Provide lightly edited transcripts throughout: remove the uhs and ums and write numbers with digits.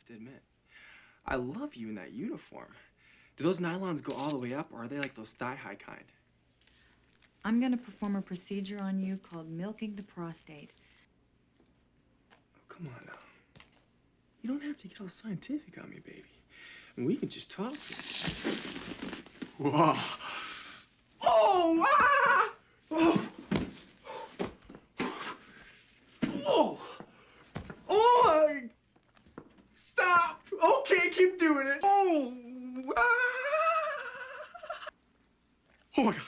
have to admit. I love you in that uniform. Do those nylons go all the way up, or are they like those thigh-high kind? I'm going to perform a procedure on you called milking the prostate. Oh, come on now. You don't have to get all scientific on me, baby. And we can just talk. Whoa. Oh! Ah! Oh! Oh! Oh! Stop! Okay, keep doing it. Oh! Ah! Oh my God.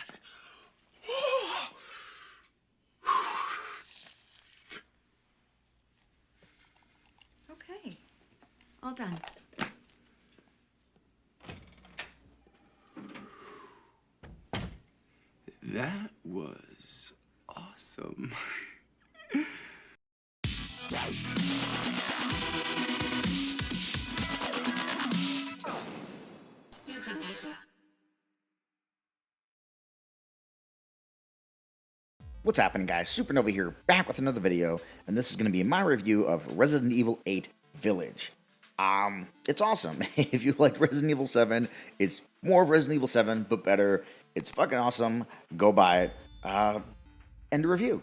Okay, all done. That was awesome. What's happening, guys? Supernova here, back with another video, and this is going to be my review of Resident Evil 8 Village. It's awesome. If you like Resident Evil 7, it's more of Resident Evil 7, but better. It's fucking awesome. Go buy it. End of review.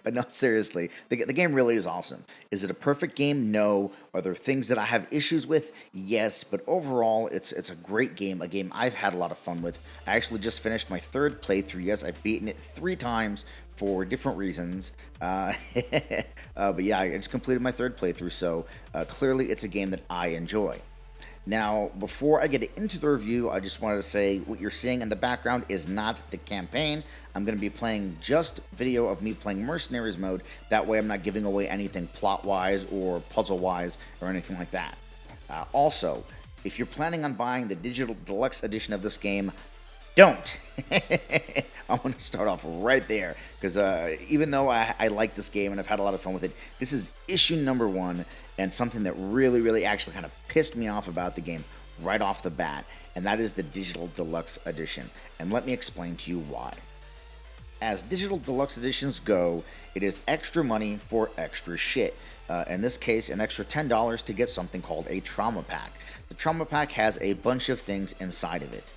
But no, seriously, the game really is awesome. Is it a perfect game? No. Are there things that I have issues with? Yes, but overall, it's a great game, a game I've had a lot of fun with. I actually just finished my third playthrough. Yes, I've beaten it 3 times for different reasons. But yeah, I just completed my third playthrough, so clearly it's a game that I enjoy. Now, before I get into the review, I just wanted to say what you're seeing in the background is not the campaign. I'm going to be playing just video of me playing Mercenaries mode. That way I'm not giving away anything plot-wise or puzzle-wise or anything like that. Also, if you're planning on buying the digital deluxe edition of this game, don't! I want to start off right there, because even though I like this game and I've had a lot of fun with it, this is issue number 1, and something that really actually kind of pissed me off about the game right off the bat, and that is the digital deluxe edition. And let me explain to you why. As digital deluxe editions go, it is extra money for extra shit. In this case, an extra $10 to get something called a trauma pack. The trauma pack has a bunch of things inside of it.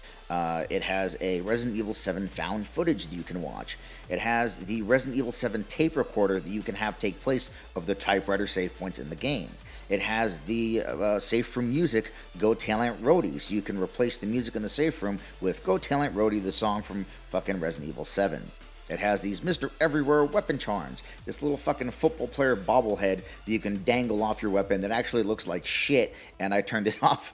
It has a Resident Evil 7 found footage that you can watch. It has the Resident Evil 7 tape recorder that you can have take place of the typewriter save points in the game. It has the safe room music, Go Talent Roadie, so you can replace the music in the safe room with Go Talent Roadie, the song from fucking Resident Evil 7. It has these Mr. Everywhere weapon charms, this little fucking football player bobblehead that you can dangle off your weapon that actually looks like shit, and I turned it off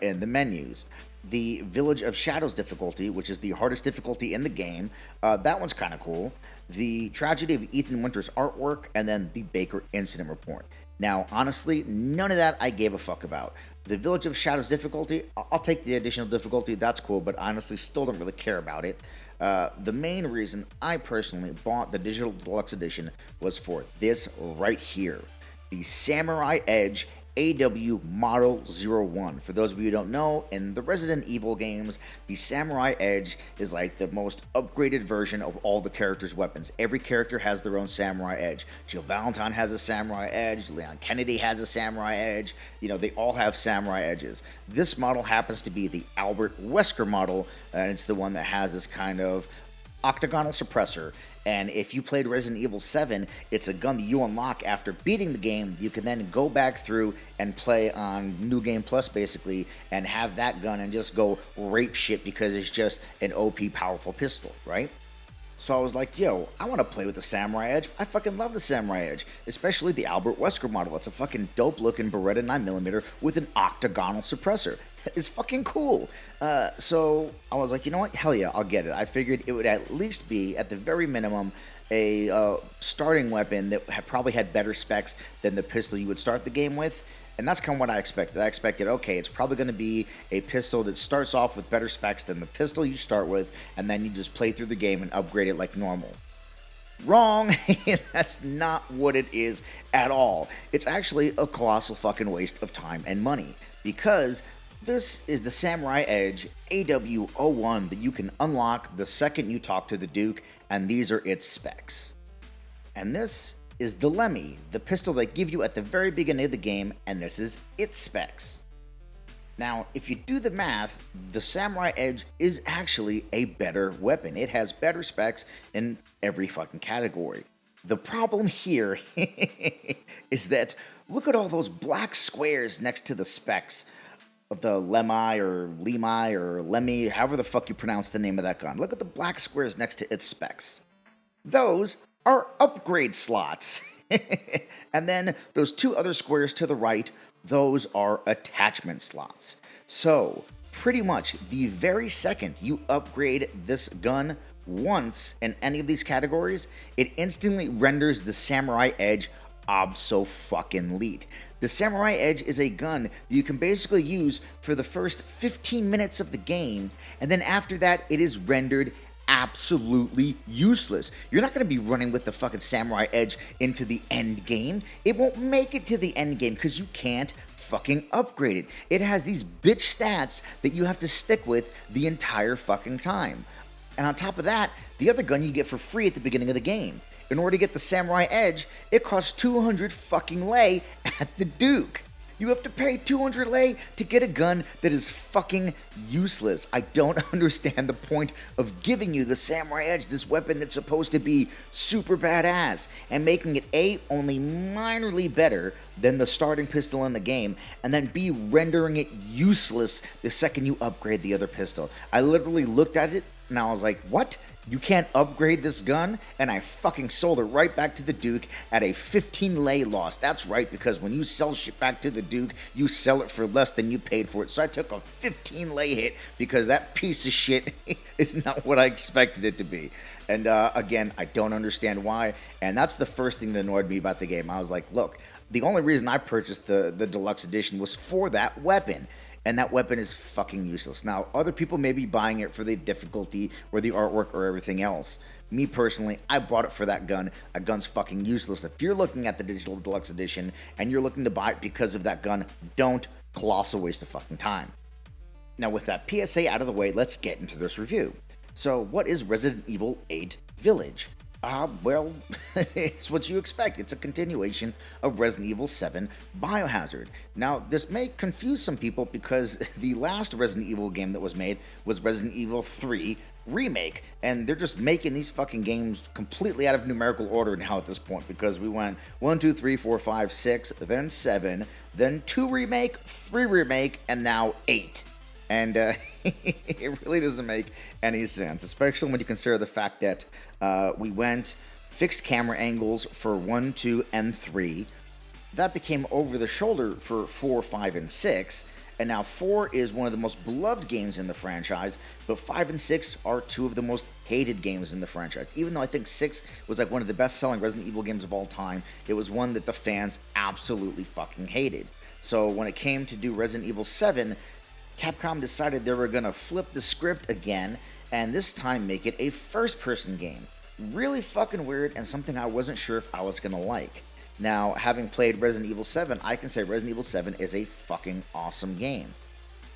in the menus. The Village of Shadows difficulty, which is the hardest difficulty in the game, that one's kind of cool. The Tragedy of Ethan Winter's artwork, and then the Baker Incident Report. Now, honestly, none of that I gave a fuck about. The Village of Shadows difficulty, I'll take the additional difficulty, that's cool, but honestly still don't really care about it. The main reason I personally bought the Digital Deluxe Edition was for this right here. The Samurai Edge AW Model 01. For those of you who don't know, in the Resident Evil games, the Samurai Edge is like the most upgraded version of all the characters' weapons. Every character has their own Samurai Edge. Jill Valentine has a Samurai Edge, Leon Kennedy has a Samurai Edge, you know, they all have Samurai Edges. This model happens to be the Albert Wesker model, and it's the one that has this kind of octagonal suppressor. And if you played Resident Evil 7, it's a gun that you unlock after beating the game. You can then go back through and play on New Game Plus, basically, and have that gun and just go rape shit because it's just an OP powerful pistol, right? So I was like, yo, I want to play with the Samurai Edge. I fucking love the Samurai Edge, especially the Albert Wesker model. It's a fucking dope-looking Beretta 9mm with an octagonal suppressor. It's fucking cool. So I was like, you know what? Hell yeah, I'll get it. I figured it would at least be, at the very minimum, a starting weapon that probably had better specs than the pistol you would start the game with. And that's kind of what I expected. I expected, okay, it's probably going to be a pistol that starts off with better specs than the pistol you start with, and then you just play through the game and upgrade it like normal. Wrong. That's not what it is at all. It's actually a colossal fucking waste of time and money, because this is the Samurai Edge AW01 that you can unlock the second you talk to the Duke, and these are its specs. And this is the Lemmy, the pistol they give you at the very beginning of the game, and this is its specs. Now, if you do the math, the Samurai Edge is actually a better weapon. It has better specs in every fucking category. The problem here is that look at all those black squares next to the specs of the Lemmy, however the fuck you pronounce the name of that gun. Look at the black squares next to its specs. Those are upgrade slots. And then those two other squares to the right, those are attachment slots. So, pretty much the very second you upgrade this gun once in any of these categories, it instantly renders the Samurai Edge obso-fucking-lete. The Samurai Edge is a gun that you can basically use for the first 15 minutes of the game, and then after that, it is rendered absolutely useless. You're not going to be running with the fucking Samurai Edge into the end game. It won't make it to the end game because you can't fucking upgrade it. It has these bitch stats that you have to stick with the entire fucking time. And on top of that, the other gun you get for free at the beginning of the game. In order to get the Samurai Edge, it costs 200 fucking lei at the Duke. You have to pay 200 lei to get a gun that is fucking useless. I don't understand the point of giving you the Samurai Edge, this weapon that's supposed to be super badass, and making it A, only minorly better than the starting pistol in the game, and then B, rendering it useless the second you upgrade the other pistol. I literally looked at it and I was like, what? You can't upgrade this gun? And I fucking sold it right back to the Duke at a 15 lei loss. That's right, because when you sell shit back to the Duke, you sell it for less than you paid for it. So I took a 15 lei hit because that piece of shit is not what I expected it to be. And again, I don't understand why. And that's the first thing that annoyed me about the game. I was like, look, the only reason I purchased the deluxe edition was for that weapon. And that weapon is fucking useless. Now, other people may be buying it for the difficulty or the artwork or everything else. Me personally, I bought it for that gun. That gun's fucking useless. If you're looking at the digital deluxe edition and you're looking to buy it because of that gun, don't. Colossal waste of fucking time. Now, with that PSA out of the way, let's get into this review. So, what is Resident Evil 8 Village? Well, it's what you expect. It's a continuation of Resident Evil 7 Biohazard. Now, this may confuse some people because the last Resident Evil game that was made was Resident Evil 3 Remake, and they're just making these fucking games completely out of numerical order now at this point, because we went 1, 2, 3, 4, 5, 6, then 7, then 2 Remake, 3 Remake, and now 8. And it really doesn't make any sense, especially when you consider the fact that we went fixed camera angles for 1, 2, and 3. That became over the shoulder for 4, 5, and 6. And now 4 is one of the most beloved games in the franchise, but 5 and 6 are two of the most hated games in the franchise. Even though I think 6 was like one of the best-selling Resident Evil games of all time, it was one that the fans absolutely fucking hated. So when it came to do Resident Evil 7, Capcom decided they were going to flip the script again, and this time make it a first-person game. Really fucking weird, and something I wasn't sure if I was going to like. Now, having played Resident Evil 7, I can say Resident Evil 7 is a fucking awesome game.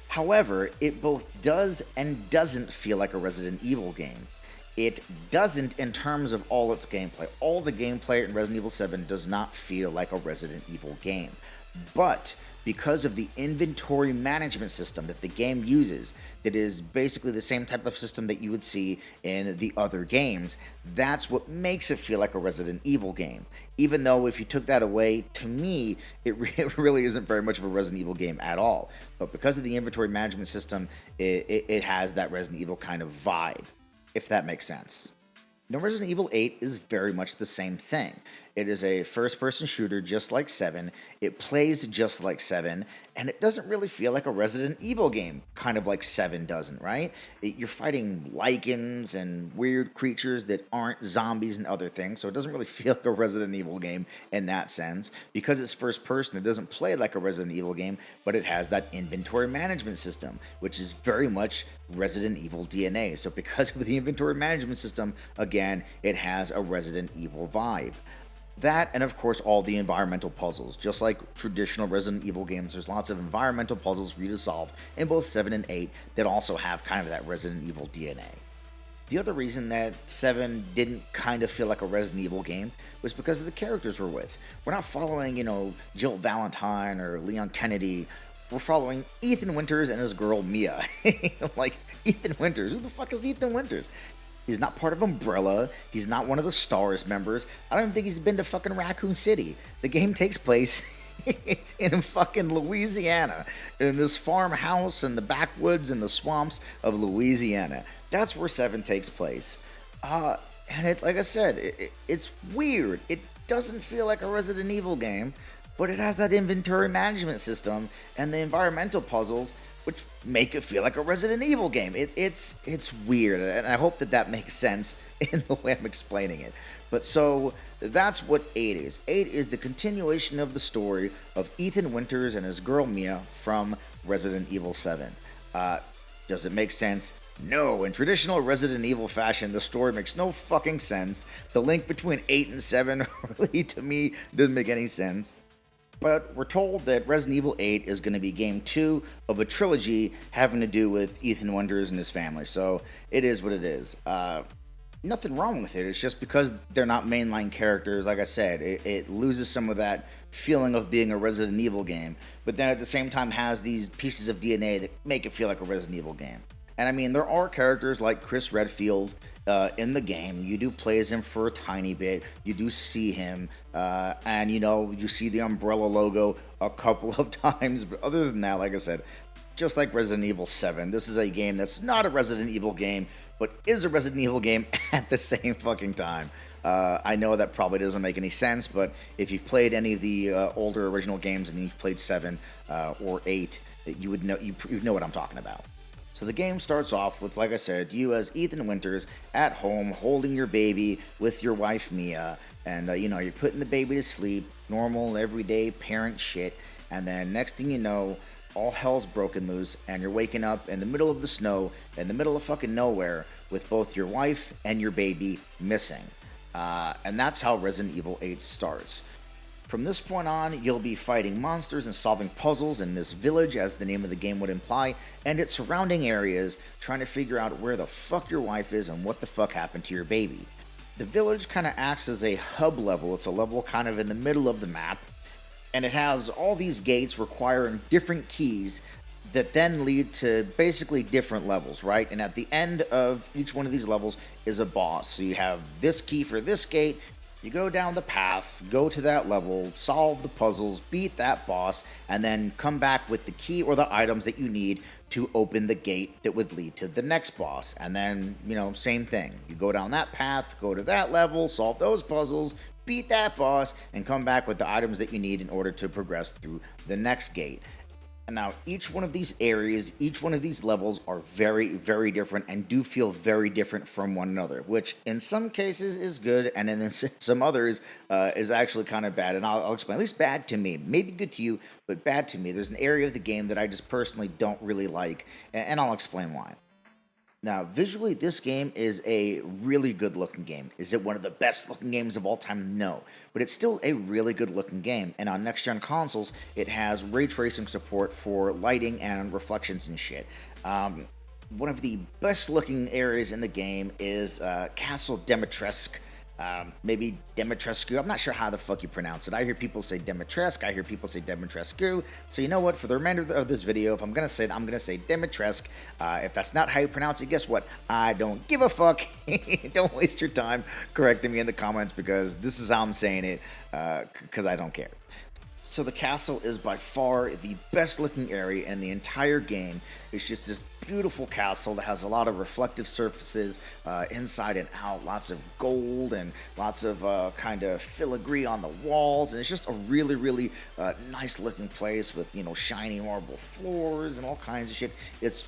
However, it both does and doesn't feel like a Resident Evil game. It doesn't in terms of all its gameplay. All the gameplay in Resident Evil 7 does not feel like a Resident Evil game. But because of the inventory management system that the game uses, that is basically the same type of system that you would see in the other games, that's what makes it feel like a Resident Evil game. Even though if you took that away, to me, it really isn't very much of a Resident Evil game at all. But because of the inventory management system, it has that Resident Evil kind of vibe, if that makes sense. Now, Resident Evil 8 is very much the same thing. It is a first-person shooter just like 7, it plays just like 7, and it doesn't really feel like a Resident Evil game, kind of like 7 doesn't, right? You're fighting lichens and weird creatures that aren't zombies and other things, so it doesn't really feel like a Resident Evil game in that sense. Because it's first-person, it doesn't play like a Resident Evil game, but it has that inventory management system, which is very much Resident Evil DNA. So because of the inventory management system, again, it has a Resident Evil vibe. That, and of course, all the environmental puzzles. Just like traditional Resident Evil games, there's lots of environmental puzzles for you to solve in both 7 and 8 that also have kind of that Resident Evil DNA. The other reason that 7 didn't kind of feel like a Resident Evil game was because of the characters we're with. We're not following, Jill Valentine or Leon Kennedy. We're following Ethan Winters and his girl Mia. Like, Ethan Winters. Who the fuck is Ethan Winters? He's not part of Umbrella. He's not one of the STARS members. I don't even think he's been to fucking Raccoon City. The game takes place in fucking Louisiana, in this farmhouse in the backwoods in the swamps of Louisiana. That's where 7 takes place. And like I said, it's weird. It doesn't feel like a Resident Evil game, but it has that inventory management system and the environmental puzzles, which make it feel like a Resident Evil game. It's weird, and I hope that makes sense in the way I'm explaining it. But so that's what 8 is. 8 is the continuation of the story of Ethan Winters and his girl Mia from Resident Evil 7. Does it make sense? No. In traditional Resident Evil fashion, the story makes no fucking sense. The link between 8 and 7 really, to me, doesn't make any sense. But we're told that Resident Evil 8 is going to be game 2 of a trilogy having to do with Ethan Winters and his family. So it is what it is. Nothing wrong with it. It's just because they're not mainline characters, like I said, it loses some of that feeling of being a Resident Evil game. But then at the same time has these pieces of DNA that make it feel like a Resident Evil game. And I mean, there are characters like Chris Redfield in the game. You do play as him for a tiny bit. You do see him. And, you see the Umbrella logo a couple of times. But other than that, like I said, just like Resident Evil 7, this is a game that's not a Resident Evil game, but is a Resident Evil game at the same fucking time. I know that probably doesn't make any sense, but if you've played any of the older original games and you've played 7 or 8, you would know you know what I'm talking about. So the game starts off with, like I said, you as Ethan Winters at home holding your baby with your wife Mia, and you're putting the baby to sleep, normal everyday parent shit, and then next thing you know, all hell's broken loose, and you're waking up in the middle of the snow, in the middle of fucking nowhere, with both your wife and your baby missing. And that's how Resident Evil 8 starts. From this point on, you'll be fighting monsters and solving puzzles in this village, as the name of the game would imply, and its surrounding areas, trying to figure out where the fuck your wife is and what the fuck happened to your baby. The village kind of acts as a hub level. It's a level kind of in the middle of the map, and it has all these gates requiring different keys that then lead to basically different levels, right? And at the end of each one of these levels is a boss. So you have this key for this gate. You go down the path, go to that level, solve the puzzles, beat that boss, and then come back with the key or the items that you need to open the gate that would lead to the next boss. And then, same thing. You go down that path, go to that level, solve those puzzles, beat that boss, and come back with the items that you need in order to progress through the next gate. And now, each one of these areas, each one of these levels are very, very different and do feel very different from one another, which in some cases is good, and in some others is actually kind of bad. And I'll explain. At least bad to me. Maybe good to you, but bad to me. There's an area of the game that I just personally don't really like, and I'll explain why. Now, visually, this game is a really good-looking game. Is it one of the best-looking games of all time? No. But it's still a really good-looking game. And on next-gen consoles, it has ray tracing support for lighting and reflections and shit. One of the best-looking areas in the game is Castle Dimitrescu. Maybe Dimitrescu. I'm not sure how the fuck you pronounce it. I hear people say Dimitrescu. I hear people say Dimitrescu. So you know what? For the remainder of this video, if I'm going to say it, I'm going to say Dimitrescu. If that's not how you pronounce it, guess what? I don't give a fuck. Don't waste your time correcting me in the comments, because this is how I'm saying it, because I don't care. So the castle is by far the best looking area in the entire game. It's just this beautiful castle that has a lot of reflective surfaces inside and out, lots of gold and lots of kind of filigree on the walls, and it's just a really, really nice looking place with, shiny marble floors and all kinds of shit. It's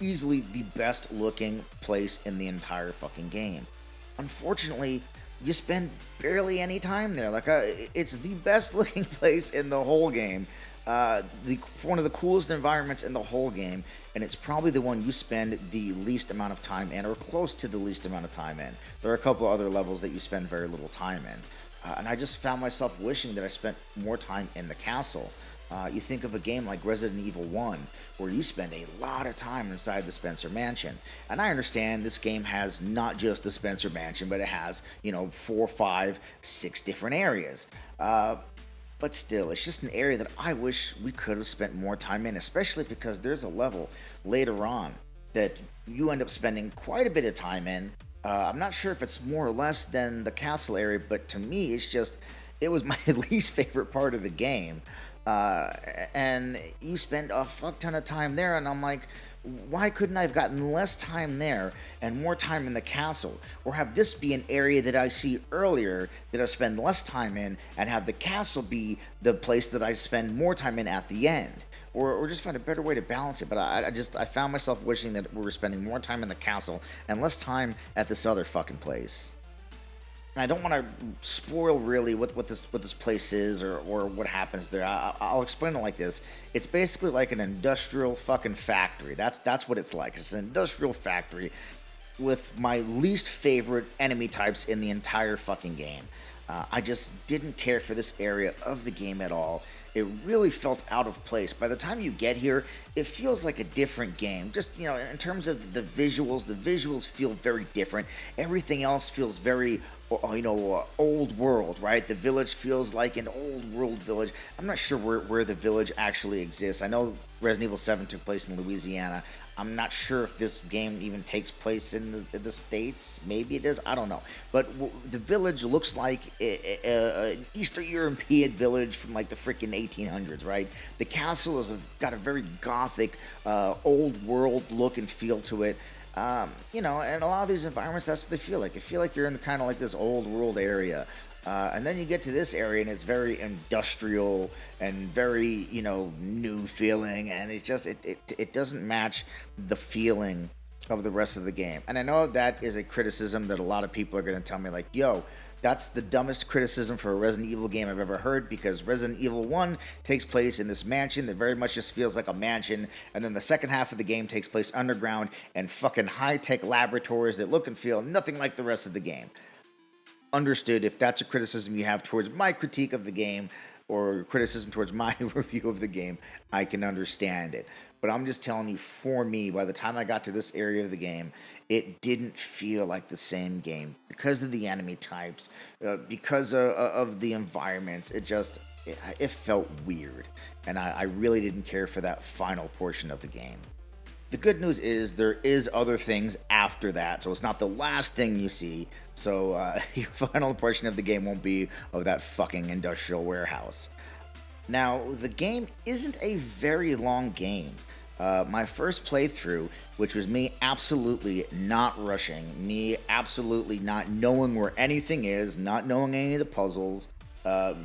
easily the best looking place in the entire fucking game. Unfortunately, you spend barely any time there. It's the best looking place in the whole game. One of the coolest environments in the whole game, and it's probably the one you spend the least amount of time in, or close to the least amount of time in. There are a couple other levels that you spend very little time in. And I just found myself wishing that I spent more time in the castle. You think of a game like Resident Evil 1, where you spend a lot of time inside the Spencer Mansion. And I understand this game has not just the Spencer Mansion, but it has, 4, 5, 6 different areas. But still, it's just an area that I wish we could have spent more time in, especially because there's a level later on that you end up spending quite a bit of time in. I'm not sure if it's more or less than the castle area, but to me, it was my least favorite part of the game. And you spend a fuck ton of time there, and I'm like, why couldn't I have gotten less time there and more time in the castle? Or have this be an area that I see earlier that I spend less time in, and have the castle be the place that I spend more time in at the end? Or just find a better way to balance it. But I found myself wishing that we were spending more time in the castle and less time at this other fucking place. And I don't want to spoil really what this place is or what happens there. I'll explain it like this. It's basically like an industrial fucking factory. That's what it's like. It's an industrial factory with my least favorite enemy types in the entire fucking game. I just didn't care for this area of the game at all. It really felt out of place. By the time you get here, it feels like a different game. Just, in terms of the visuals feel very different. Everything else feels very, old world, right? The village feels like an old world village. I'm not sure where the village actually exists. I know Resident Evil 7 took place in Louisiana. I'm not sure if this game even takes place in the States. Maybe it does. I don't know. But the village looks like an Eastern European village from like the freaking 1800s, right? The castle has got a very gothic, old world look and feel to it. And a lot of these environments, that's what they feel like. They feel like you're in kind of like this old world area. And then you get to this area and it's very industrial and very, new feeling. And it's just, it doesn't match the feeling of the rest of the game. And I know that is a criticism that a lot of people are going to tell me like, yo, that's the dumbest criticism for a Resident Evil game I've ever heard, because Resident Evil 1 takes place in this mansion that very much just feels like a mansion, and then the second half of the game takes place underground in fucking high-tech laboratories that look and feel nothing like the rest of the game. Understood. If that's a criticism you have towards my critique of the game or criticism towards my review of the game, I can understand it. But I'm just telling you, for me, by the time I got to this area of the game, it didn't feel like the same game because of the enemy types, because of the environments. It felt weird, and I really didn't care for that final portion of the game. The good news is there is other things after that, so it's not the last thing you see. So your final portion of the game won't be of that fucking industrial warehouse. Now, the game isn't a very long game. My first playthrough, which was me absolutely not rushing, me absolutely not knowing where anything is, not knowing any of the puzzles,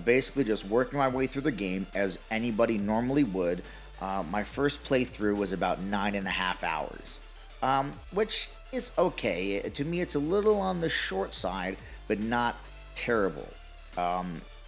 basically just working my way through the game as anybody normally would. My first playthrough was about 9.5 hours, which is okay. To me, it's a little on the short side, but not terrible.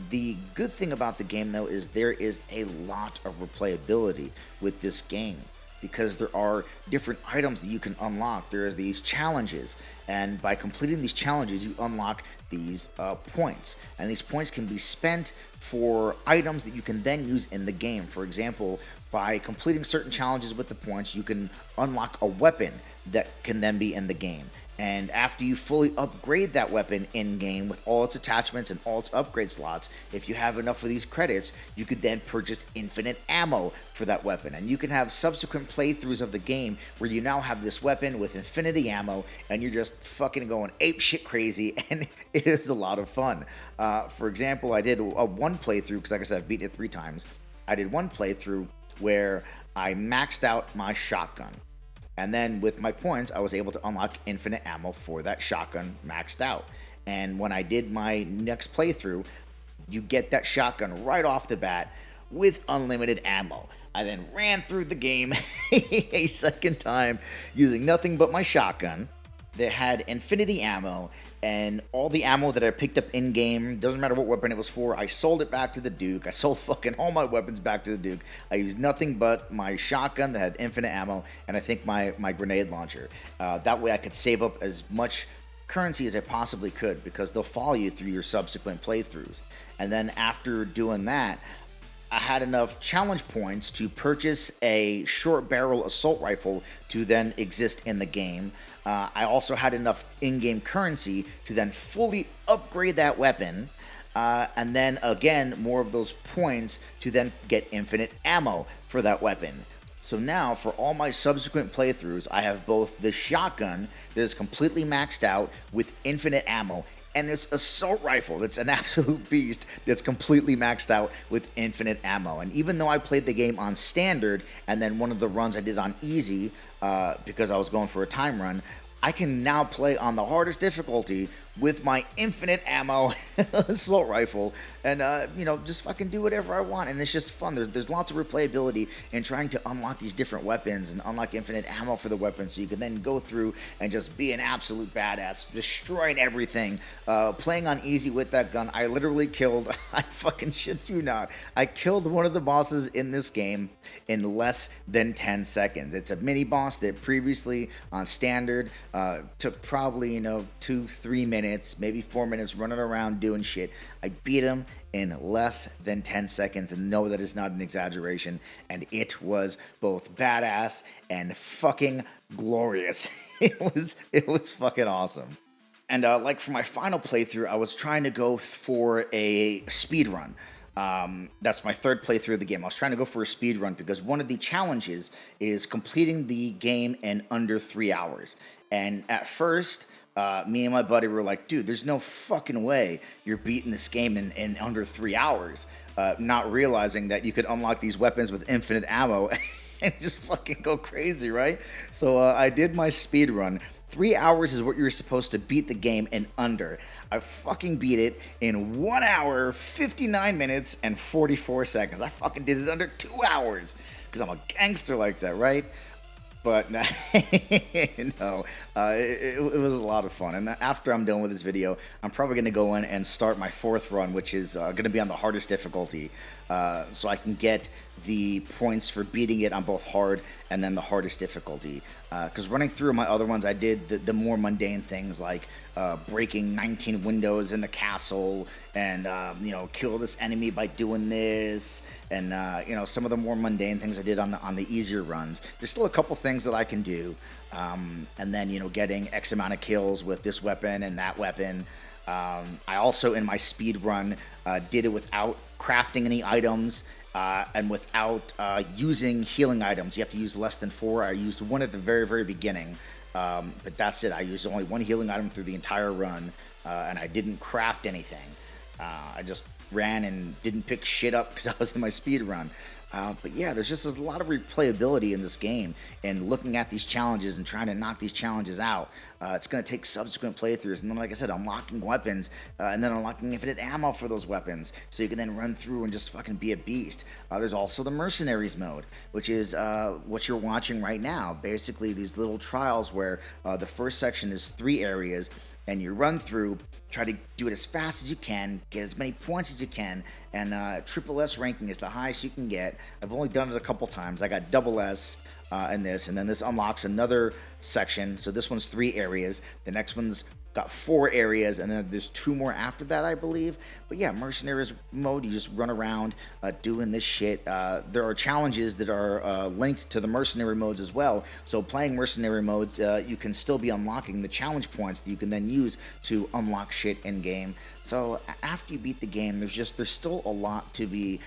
The good thing about the game, though, is there is a lot of replayability with this game, because there are different items that you can unlock. There's these challenges, and by completing these challenges, you unlock these points, and these points can be spent for items that you can then use in the game. For example, by completing certain challenges with the points, you can unlock a weapon that can then be in the game. And after you fully upgrade that weapon in-game with all its attachments and all its upgrade slots, if you have enough of these credits, you could then purchase infinite ammo for that weapon. And you can have subsequent playthroughs of the game where you now have this weapon with infinity ammo, and you're just fucking going ape shit crazy, and it is a lot of fun. For example, I did one playthrough, because like I said, I've beaten it 3 times. I did one playthrough where I maxed out my shotgun. And then with my points, I was able to unlock infinite ammo for that shotgun maxed out. And when I did my next playthrough, you get that shotgun right off the bat with unlimited ammo. I then ran through the game a second time using nothing but my shotgun that had infinity ammo, and all the ammo that I picked up in-game, doesn't matter what weapon it was for, I sold it back to the Duke. I sold fucking all my weapons back to the Duke. I used nothing but my shotgun that had infinite ammo, and I think my grenade launcher. That way I could save up as much currency as I possibly could, because they'll follow you through your subsequent playthroughs. And then after doing that, I had enough challenge points to purchase a short barrel assault rifle to then exist in the game. I also had enough in-game currency to then fully upgrade that weapon. And then again, more of those points to then get infinite ammo for that weapon. So now, for all my subsequent playthroughs, I have both the shotgun that is completely maxed out with infinite ammo, and this assault rifle that's an absolute beast that's completely maxed out with infinite ammo. And even though I played the game on standard, and then one of the runs I did on easy, because I was going for a time run, I can now play on the hardest difficulty with my infinite ammo assault rifle and, just fucking do whatever I want. And it's just fun. There's lots of replayability in trying to unlock these different weapons and unlock infinite ammo for the weapons so you can then go through and just be an absolute badass, destroying everything. Playing on easy with that gun, I literally killed, I fucking shit you not, I killed one of the bosses in this game in less than 10 seconds. It's a mini boss that previously on standard took probably, 2-3 minutes, maybe 4 minutes running around doing shit. I beat him in less than 10 seconds, and no, that is not an exaggeration, and it was both badass and fucking glorious. It was fucking awesome. And like for my final playthrough, I was trying to go for a speed run. That's my third playthrough of the game. I was trying to go for a speed run because one of the challenges is completing the game in under 3 hours. And at first, me and my buddy were like, dude, there's no fucking way you're beating this game in under 3 hours. Not realizing that you could unlock these weapons with infinite ammo and just fucking go crazy, right? So I did my speed run. 3 hours is what you're supposed to beat the game in under. I fucking beat it in 1 hour, 59 minutes, and 44 seconds. I fucking did it under 2 hours because I'm a gangster like that, right? But no, it was a lot of fun. And after I'm done with this video, I'm probably going to go in and start my fourth run, which is going to be on the hardest difficulty. So I can get the points for beating it on both hard and then the hardest difficulty. Because running through my other ones, I did the more mundane things like breaking 19 windows in the castle and, kill this enemy by doing this. And, some of the more mundane things I did on the easier runs. There's still a couple things that I can do. And then, getting X amount of kills with this weapon and that weapon. I also, in my speed run, did it without crafting any items and without using healing items. You have to use less than 4. I used one at the very, very beginning. But that's it. I used only one healing item through the entire run. And I didn't craft anything. I just ran and didn't pick shit up because I was in my speed run. But yeah, there's just a lot of replayability in this game, and looking at these challenges and trying to knock these challenges out. It's going to take subsequent playthroughs, and then, like I said, unlocking weapons, and then unlocking infinite ammo for those weapons, so you can then run through and just fucking be a beast. There's also the Mercenaries mode, which is what you're watching right now. Basically, these little trials where the first section is 3 areas, and you run through, try to do it as fast as you can, get as many points as you can, and triple S ranking is the highest you can get. I've only done it a couple times. I got double S in this, and then this unlocks another section. So this one's 3 areas. The next one's got 4 areas, and then there's 2 more after that, I believe. But yeah, Mercenaries mode, you just run around doing this shit. There are challenges that are linked to the Mercenary modes as well. So playing Mercenary modes, you can still be unlocking the challenge points that you can then use to unlock shit in game. So after you beat the game, there's still a lot to be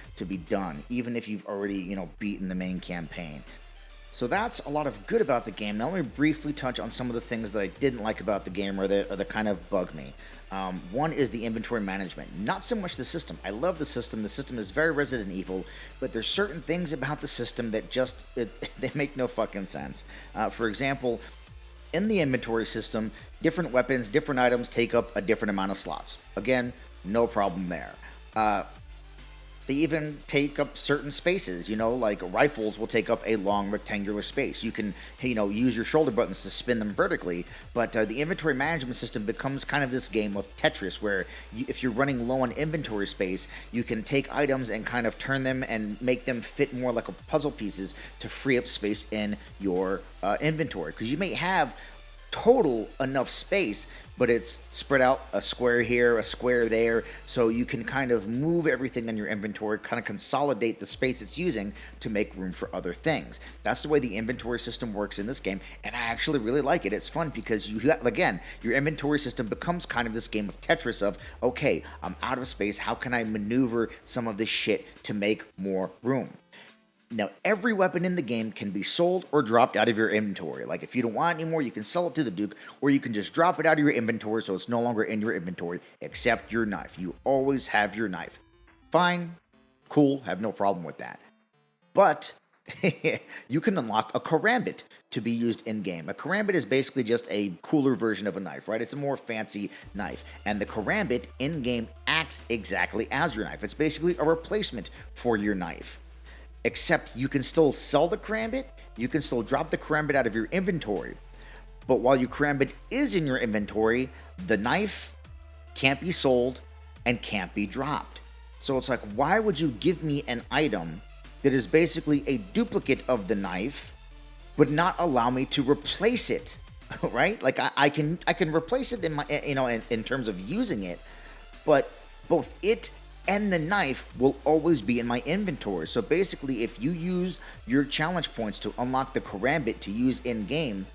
done, even if you've already beaten the main campaign. So that's a lot of good about the game. Now let me briefly touch on some of the things that I didn't like about the game or that kind of bugged me. One is the inventory management. Not so much the system. I love the system. The system is very Resident Evil, but there's certain things about the system that they make no fucking sense. For example, in the inventory system, different weapons, different items take up a different amount of slots. Again, no problem there. They even take up certain spaces, like rifles will take up a long rectangular space. You can, use your shoulder buttons to spin them vertically, but the inventory management system becomes kind of this game of Tetris where if you're running low on inventory space, you can take items and kind of turn them and make them fit more like a puzzle pieces to free up space in your inventory. Because you may have total enough space, but it's spread out, a square here, a square there, so you can kind of move everything in your inventory, kind of consolidate the space it's using to make room for other things. That's the way the inventory system works in this game, and I actually really like it. It's fun because again, your inventory system becomes kind of this game of Tetris of, okay, I'm out of space, how can I maneuver some of this shit to make more room? Now, every weapon in the game can be sold or dropped out of your inventory. Like, if you don't want it anymore, you can sell it to the Duke, or you can just drop it out of your inventory so it's no longer in your inventory, except your knife. You always have your knife. Fine, cool, have no problem with that. But you can unlock a karambit to be used in-game. A karambit is basically just a cooler version of a knife, right? It's a more fancy knife. And the karambit in-game acts exactly as your knife. It's basically a replacement for your knife. Except you can still sell the karambit, you can still drop the karambit out of your inventory. But while your karambit is in your inventory, the knife can't be sold and can't be dropped. So it's like, why would you give me an item that is basically a duplicate of the knife, but not allow me to replace it, right? Like I can replace it in my, in terms of using it, but both it and the knife will always be in my inventory. So basically, if you use your challenge points to unlock the karambit to use in-game,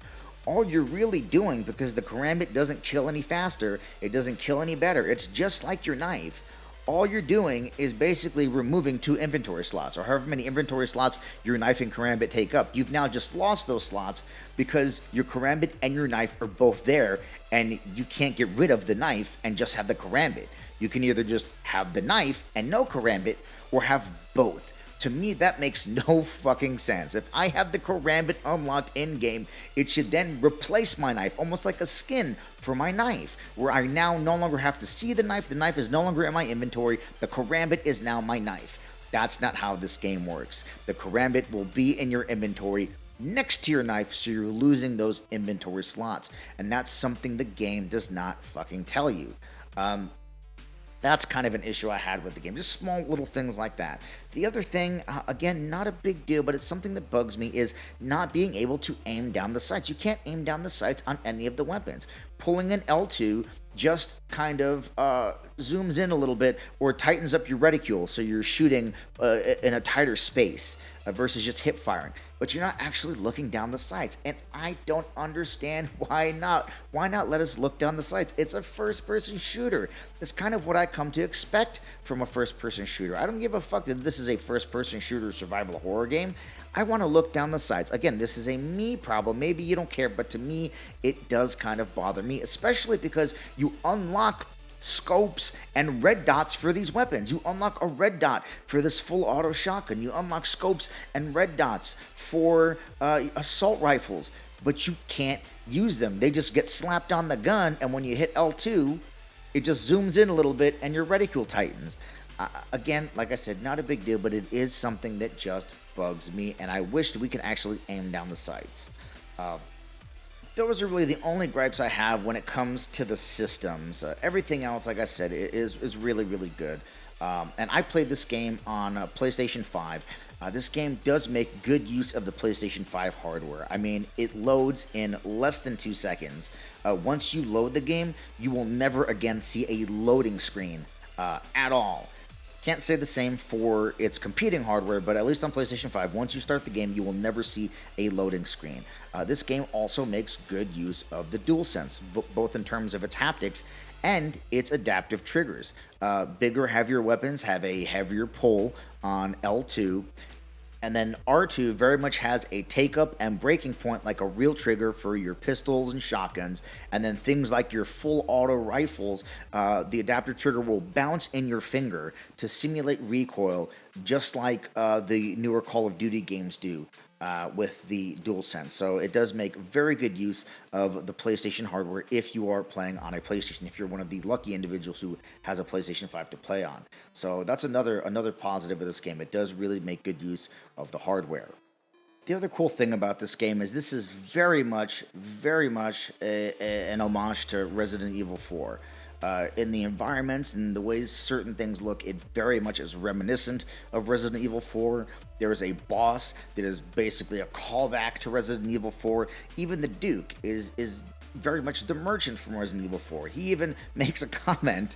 all you're really doing, because the karambit doesn't kill any faster, it doesn't kill any better, it's just like your knife, all you're doing is basically removing 2 inventory slots, or however many inventory slots your knife and karambit take up. You've now just lost those slots because your karambit and your knife are both there, and you can't get rid of the knife and just have the karambit. You can either just have the knife and no karambit, or have both. To me, that makes no fucking sense. If I have the karambit unlocked in-game, it should then replace my knife, almost like a skin for my knife, where I now no longer have to see the knife is no longer in my inventory, the karambit is now my knife. That's not how this game works. The karambit will be in your inventory next to your knife, so you're losing those inventory slots, and that's something the game does not fucking tell you. That's kind of an issue I had with the game. Just small little things like that. The other thing, again, not a big deal, but it's something that bugs me, is not being able to aim down the sights. You can't aim down the sights on any of the weapons. Pulling an L2 just kind of zooms in a little bit or tightens up your reticule so you're shooting in a tighter space versus just hip firing. But you're not actually looking down the sights, and I don't understand why not. Why not let us look down the sights? It's a first-person shooter. That's kind of what I come to expect from a first-person shooter. I don't give a fuck that this is a first-person shooter survival horror game. I want to look down the sights. Again, this is a me problem. Maybe you don't care, but to me, it does kind of bother me, especially because you unlock scopes and red dots for these weapons. You unlock a red dot for this full auto shotgun. You unlock scopes and red dots for assault rifles, but you can't use them. They just get slapped on the gun, and when you hit L2, it just zooms in a little bit and your reticule tightens. Again, like I said, not a big deal, but it is something that just bugs me, and I wish that we could actually aim down the sights. Those are really the only gripes I have when it comes to the systems. Everything else, like I said, is really, really good. And I played this game on PlayStation 5. This game does make good use of the PlayStation 5 hardware. I mean, it loads in less than 2 seconds. Once you load the game, you will never again see a loading screen at all. Can't say the same for its competing hardware, but at least on PlayStation 5, once you start the game, you will never see a loading screen. This game also makes good use of the DualSense, both in terms of its haptics and its adaptive triggers. Bigger, heavier weapons have a heavier pull on L2, and then R2 very much has a take-up and breaking point like a real trigger for your pistols and shotguns. And then things like your full auto rifles, the adaptive trigger will bounce in your finger to simulate recoil, just like the newer Call of Duty games do with the DualSense. So it does make very good use of the PlayStation hardware if you are playing on a PlayStation, if you're one of the lucky individuals who has a PlayStation 5 to play on. So that's another positive of this game. It does really make good use of the hardware. The other cool thing about this game is this is very much an homage to Resident Evil 4. In the environments and the ways certain things look, it very much is reminiscent of Resident Evil 4. There is a boss that is basically a callback to Resident Evil 4. Even the Duke is very much the merchant from Resident Evil 4. He even makes a comment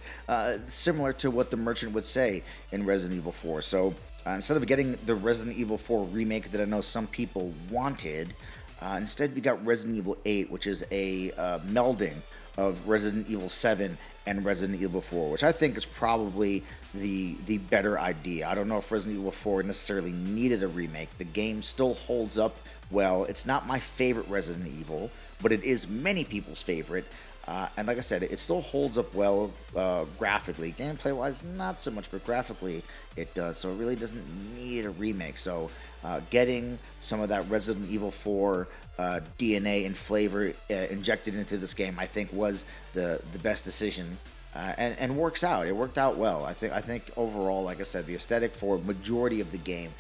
similar to what the merchant would say in Resident Evil 4. So instead of getting the Resident Evil 4 remake that I know some people wanted, instead we got Resident Evil 8, which is a melding of Resident Evil 7 and Resident Evil 4, which I think is probably the better idea. I don't know if Resident Evil 4 necessarily needed a remake. The game still holds up well. It's not my favorite Resident Evil, but it is many people's favorite. And like I said, it still holds up well graphically. Gameplay-wise, not so much, but graphically it does. So it really doesn't need a remake. So getting some of that Resident Evil 4 DNA and flavor injected into this game, I think, was the best decision. And works out. It worked out well. I think overall, like I said, the aesthetic for majority of the game,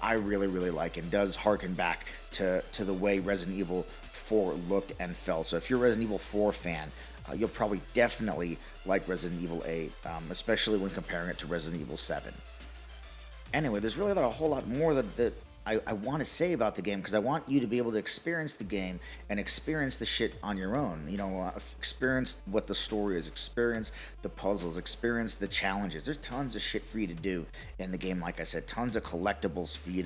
I really like, and does harken back to the way Resident Evil 4 looked and felt. So if you're a Resident Evil 4 fan, you'll probably definitely like Resident Evil 8, especially when comparing it to Resident Evil 7. Anyway, there's really not a whole lot more that I want to say about the game, because I want you to be able to experience the game and experience the shit on your own. You know, experience what the story is, experience the puzzles, experience the challenges. There's tons of shit for you to do in the game. Like I said, tons of collectibles for you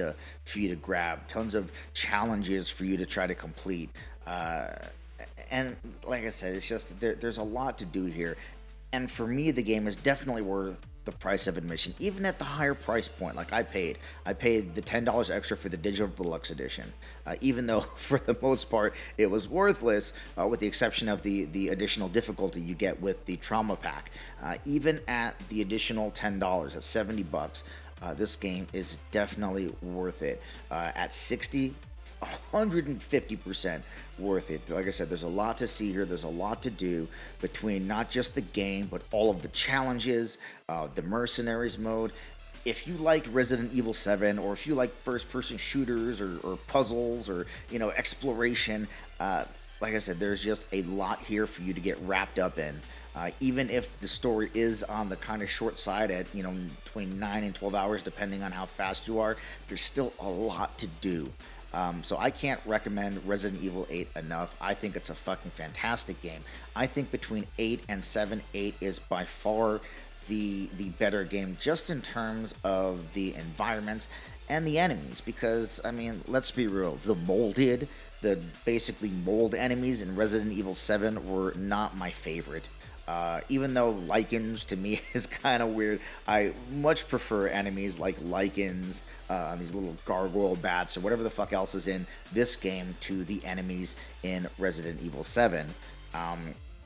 to grab, tons of challenges for you to try to complete. And like I said, it's just there's a lot to do here. And for me, the game is definitely worth the price of admission, even at the higher price point. Like I paid the $10 extra for the digital deluxe edition, even though for the most part it was worthless, with the exception of the additional difficulty you get with the trauma pack. Even at the additional $10 at $70, this game is definitely worth it. At 60, 150% worth it. Like I said, there's a lot to see here. There's a lot to do between not just the game, but all of the challenges, the mercenaries mode. If you liked Resident Evil 7, or if you like first-person shooters or puzzles or, you know, exploration, like I said, there's just a lot here for you to get wrapped up in. Even if the story is on the kind of short side at, you know, between 9 and 12 hours, depending on how fast you are, there's still a lot to do. So I can't recommend Resident Evil 8 enough. I think it's a fucking fantastic game. I think between 8 and 7, 8 is by far the better game, just in terms of the environments and the enemies. Because, I mean, let's be real, the basically mold enemies in Resident Evil 7 were not my favorite. Even though lichens to me is kind of weird, I much prefer enemies like lichens, these little gargoyle bats, or whatever the fuck else is in this game, to the enemies in Resident Evil 7.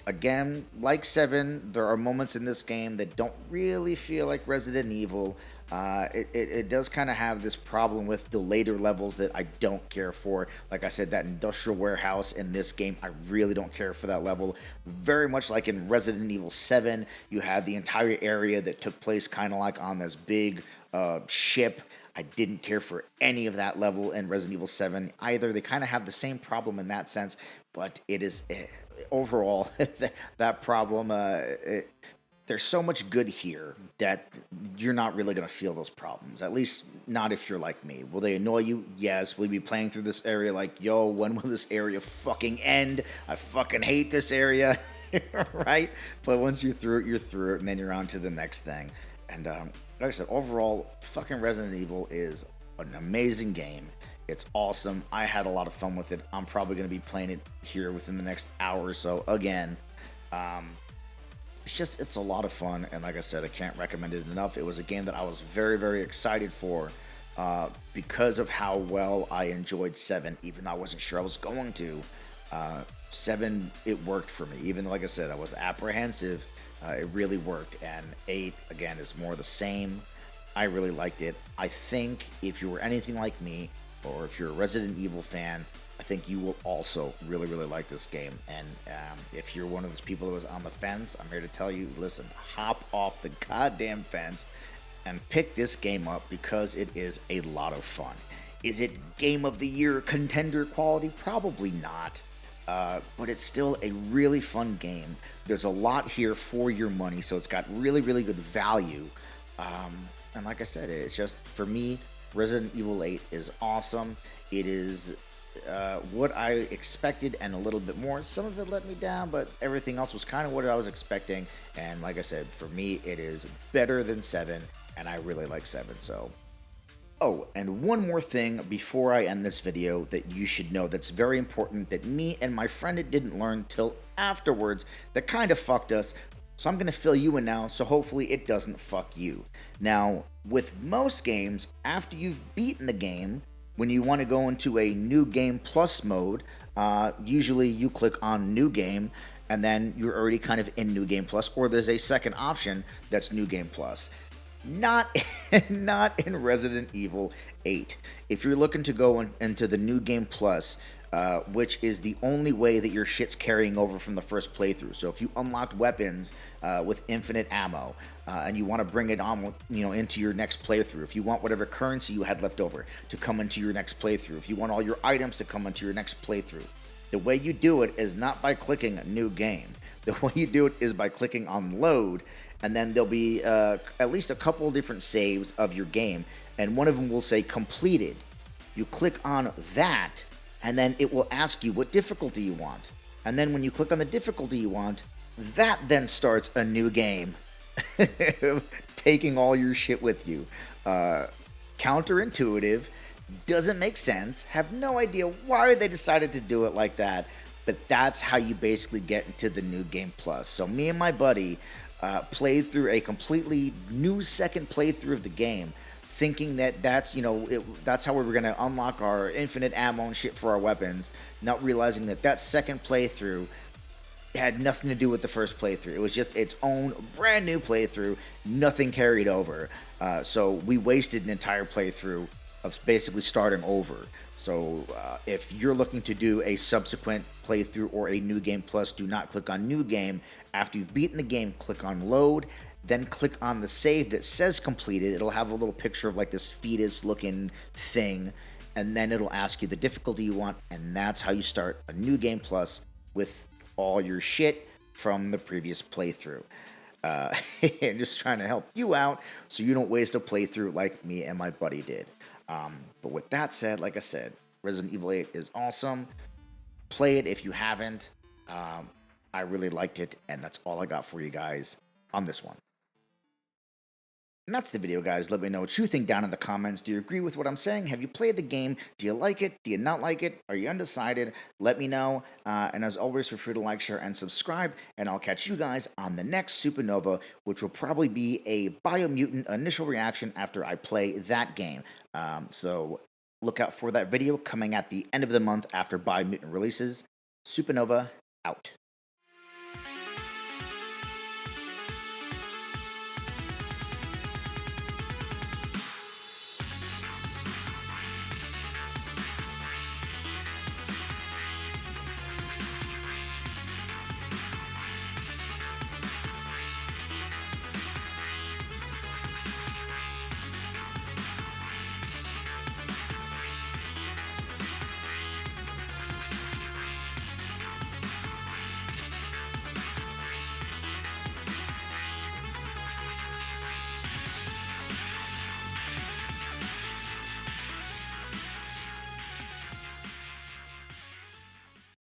Again, like 7, there are moments in this game that don't really feel like Resident Evil. It does kind of have this problem with the later levels that I don't care for. Like I said, that industrial warehouse in this game, I really don't care for that level. Very much like in Resident Evil 7, you had the entire area that took place kind of like on this big ship. I didn't care for any of that level in Resident Evil 7 either. They kind of have the same problem in that sense, but it is overall that problem. There's so much good here that you're not really going to feel those problems. At least not if you're like me. Will they annoy you? Yes. Will you be playing through this area like, yo, when will this area fucking end? I fucking hate this area. Right? But once you're through it, and then you're on to the next thing. And like I said, overall, fucking Resident Evil is an amazing game. It's awesome. I had a lot of fun with it. I'm probably going to be playing it here within the next hour or so again. It's a lot of fun, and like I said, I can't recommend it enough. It was a game that I was very, very excited for, because of how well I enjoyed 7, even though I wasn't sure I was going to. 7, it worked for me. Even though, like I said, I was apprehensive, it really worked. And 8, again, is more the same. I really liked it. I think if you were anything like me, or if you're a Resident Evil fan, I think you will also really, really like this game. And if you're one of those people that was on the fence, I'm here to tell you, listen, hop off the goddamn fence and pick this game up, because it is a lot of fun. Is it Game of the Year contender quality? Probably not. But it's still a really fun game. There's a lot here for your money, so it's got really, really good value. And like I said, it's just, for me, Resident Evil 8 is awesome. It is what I expected and a little bit more. Some of it let me down, but everything else was kind of what I was expecting. And like I said, for me, it is better than 7, and I really like 7. So, oh, and one more thing before I end this video that you should know that's very important that me and my friend didn't learn till afterwards that kind of fucked us. So I'm going to fill you in now, so hopefully it doesn't fuck you. Now, with most games, after you've beaten the game, when you want to go into a new game plus mode, usually you click on new game, and then you're already kind of in new game plus, or there's a second option that's new game plus. Not, not in Resident Evil 8. If you're looking to go into the new game plus, which is the only way that your shit's carrying over from the first playthrough. So if you unlocked weapons with infinite ammo, and you want to bring it on, into your next playthrough, if you want whatever currency you had left over to come into your next playthrough, if you want all your items to come into your next playthrough, the way you do it is not by clicking a new game. The way you do it is by clicking on load, and then there'll be at least a couple of different saves of your game, and one of them will say completed. You click on that, and then it will ask you what difficulty you want. And then when you click on the difficulty you want, that then starts a new game, taking all your shit with you. Counterintuitive, doesn't make sense, have no idea why they decided to do it like that, but that's how you basically get into the new game plus. So me and my buddy played through a completely new second playthrough of the game, thinking that that's how we were going to unlock our infinite ammo and shit for our weapons, not realizing that second playthrough had nothing to do with the first playthrough. It was just its own brand new playthrough, nothing carried over. So we wasted an entire playthrough of basically starting over. So if you're looking to do a subsequent playthrough or a new game plus, do not click on new game. After you've beaten the game, click on load, then click on the save that says completed. It'll have a little picture of like this fetus looking thing, and then it'll ask you the difficulty you want, and that's how you start a new game plus with all your shit from the previous playthrough. And just trying to help you out so you don't waste a playthrough like me and my buddy did. But with that said, like I said, Resident Evil 8 is awesome. Play it if you haven't. I really liked it, and that's all I got for you guys on this one. And that's the video, guys. Let me know what you think down in the comments. Do you agree with what I'm saying? Have you played the game? Do you like it? Do you not like it? Are you undecided? Let me know. And as always, feel free to like, share, and subscribe. And I'll catch you guys on the next Supernova, which will probably be a Biomutant initial reaction after I play that game. So look out for that video coming at the end of the month after Biomutant releases. Supernova out.